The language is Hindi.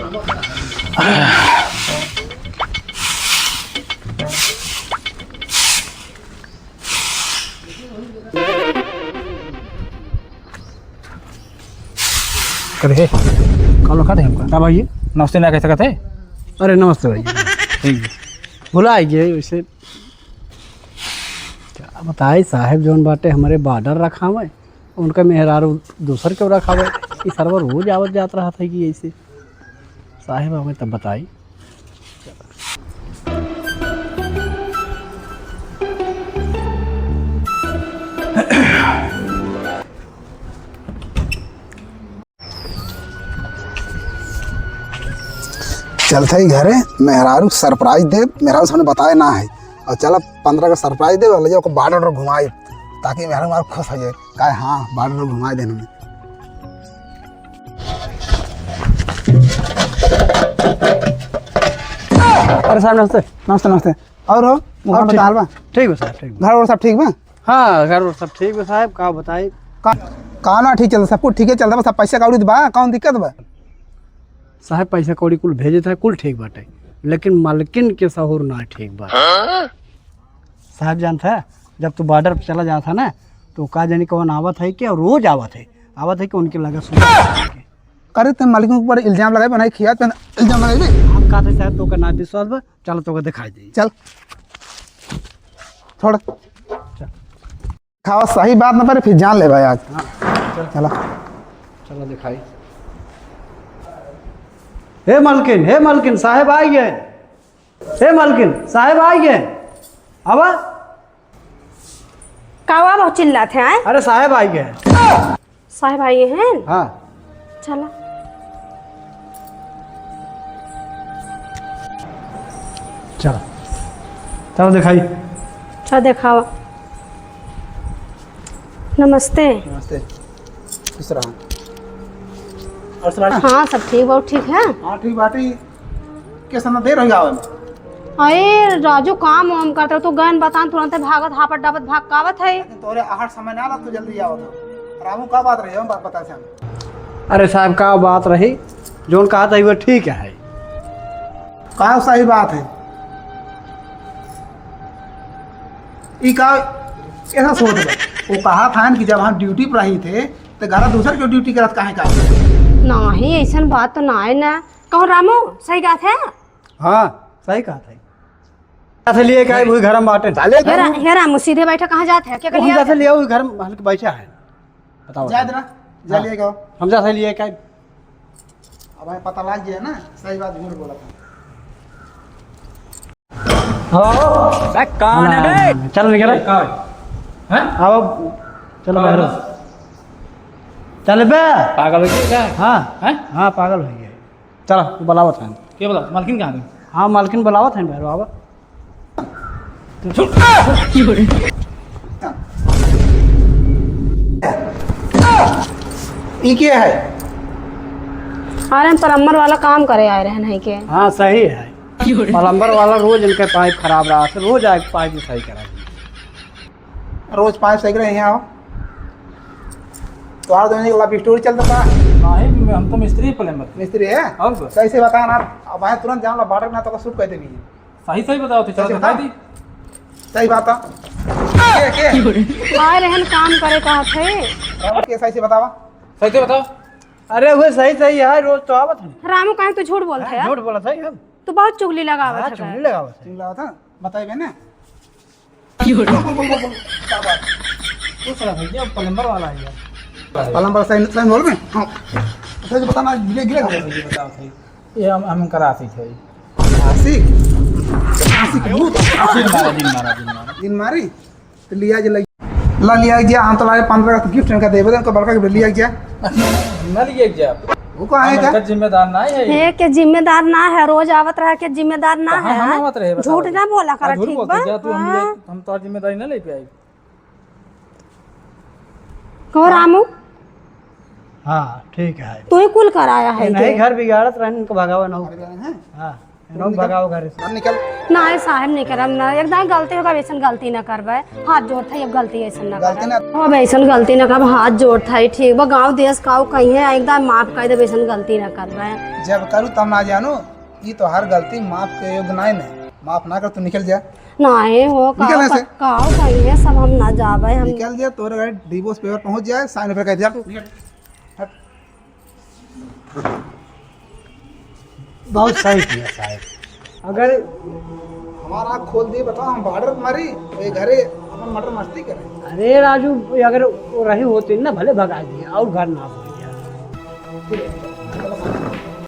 करे कल रखा थे हमका। क्या भाई नमस्ते ना कैसे कहते? अरे नमस्ते भाई। ठीक भुला आइए वैसे क्या बताए साहेब जौन बाटे हमारे बॉर्डर रखा हुआ है उनका मेहरारू दूसर क्यों रखा हुआ है कि सर्वर रोज आवत जात रहा था कि ऐसे साहेब हमें तब बताई। चलते ही घरे मेहरारू सरप्राइज दे। मेहरारू हमने बताया ना है और चल 15 का सरप्राइज दे ले जाओ बॉर्डर पर घुमाए ताकि मेहरारू हमारा खुश हो जाए। कहे हाँ बॉर्डर पर घुमाए देने में। अरे साहब नमस्ते। नमस्ते नमस्ते। और हो घर में हाल बा? ठीक है साहब ठीक घर और सब ठीक बा? हाँ घर और सब ठीक है साहब। का बताई कहा ना ठीक चलता सब कुछ ठीक है चलता सब पैसा कौड़ी बा कौन दिक्कत बा? साहब पैसा कौड़ी कुल भेजे था कुल ठीक बाटे लेकिन मालकिन के सहूर ना ठीक बा। साहब जानता है जब तू बॉर्डर पर चला जाता ना तो का जानी कौन आवत है कि रोज आवत है कि उनके लगा सुन करे तुम मालिक के ऊपर इल्जाम लगाए बनाई खिया तो इल्जाम लगाए। हम कहते साहब तो का ना विश्वास बा चलो तो दिखाई दे। चल छोड़ खावा सही बात ना पर फिर जान ले भाई आज। हाँ चला चलो दिखाई। हे मालकिन साहेब आ गए। हे मालकिन साहेब आ गए। अब कावा बहुत चिल्लाते हैं। अरे साहेब आ गए। साहेब आए हैं। हाँ चला चलो चलो दिखाई। चल दिखावा। नमस्ते। नमस्ते खुश रहा। हाँ सब ठीक बहुत ठीक है। हाँ ठीक बाटी के समय देर हो गया आवे में। अरे राजू काम वाम करते हो तो गन बतान तुरंत भागत हापट डापत भाग कावत है। तोरे आहट समय ना आला तो जल्दी आवत। रामू का बात रही हम बात बता से हम। अरे साहब का बात रही जोन कहा था वो ठीक है। कहा सही बात है। ई का ऐसा सोच बा वो कहा था कि जब हम ड्यूटी पर ही थे तो घर दूसर के ड्यूटी करत काहे का? नहीं ऐसा बात तो ना है ना। कहो रामू सही बात है। हाँ सही कहा था लिए क्या वही घर में बाटे हे रामू सीधे बैठा कहाँ जाते हैं क्या कर लिया? लिया वही घर में हल्के बैठा है। बताओ जा देना जा हाँ। लिए गयो हम जैसे लिए क्या अब हमें पता लग गया ना सही बात झूठ बोला था। कौन है बे? चलो निकल हैं? अब चलो बाहर चल बे। पागल हो गया क्या? हाँ हैं? हाँ पागल हो गया। चलो बुलावत है। क्या बोला मालकिन कहाँ गई? हाँ मालकिन बुलावत है बाहर आवा। ई क्या है? अरे हम प्लम्बर वाला काम करे आए रहे नहीं के। हाँ सही है। प्लम्बर वाला रोज इनके पाइप खराब रहा है रोज आए पाइप सही करा। रोज पाइप सही रहे यहाँ आओ तो आज दोनों लव स्टोरी चलता था। नहीं हम तो मिस्त्री प्लम्बर मिस्त्री है अब सही से बता ना। अब आए तुरंत जान लो बाढ़ ना तो शूट कहते नहीं है। सही बताओ तो चलो सही दिखाई बता। दी। सही बात है आए रहन काम करे कहा थे। के सही से बतावा। सही से बताओ। अरे वो सही है रोज तो आवत है। रामू कहे तू झूठ बोलते है। झूठ बोला सही हम। तू बहुत चुगली लगावत है। चुगली लगावत है। ठीक लगा था बताइए ना। भैया प्लम्बर वाला है पलंबर सही सही बोल में। हाँ सही से बताना गिरे गिरे बताओ सही। ये हम करा थे आसी आसी के भूत दिन मारा दिन मारी तो लिया जे ला लिया गया। हम तो लाए 15 का गिफ्ट इनका देवे उनको बड़का गिफ्ट लिया गया। मैं लिए क्या वो कहाँ है क्या? जिम्मेदार ना है हे के जिम्मेदार ना है रोज आवत रहे के जिम्मेदार ना हाँ, हम आवत रहे, है। बताओ। झूठ ना बोला कर झूठ ठीक बोलते बा। क्या तू हाँ। हम तो जिम्मेदारी ना ले पाई। कहो रामू हाँ ठीक है। तू ही कुल कराया है नहीं के। घर बिगाड़त रहने इनको भगावा ना हो। हैं हाँ रहो भगाओ घर से। अब निकल। ना है साहब नहीं करम ना एकदम गलती होगा वैसन गलती ना करबे हाथ जोड़ था अब गलती ऐसा ना गलती ना कर अब ऐसन गलती ना कर हाथ जोड़ था ठीक बा गांव देश काऊ कहीं है एकदम माफ कर दे वैसन गलती ना करबे जब करूँ तब ना जानू, ये तो हर गलती माफ के योग्य नहीं, माफ ना कर तू निकल जा। ना है हो निकल ऐसे। काऊ कहीं है सब हम ना जाबे हम निकल जा, तोरे घर डिवोर्स पेपर पहुंच जाए, साइन पेपर कर दिया। बहुत सही किया साहब। अगर हमारा आँख खोल दिए, बताओ हम बॉर्डर मारी तो ये घरे अपन मटर मस्ती करें। अरे राजू अगर वो रही होती ना भले भगा दिया और घर ना हो गया।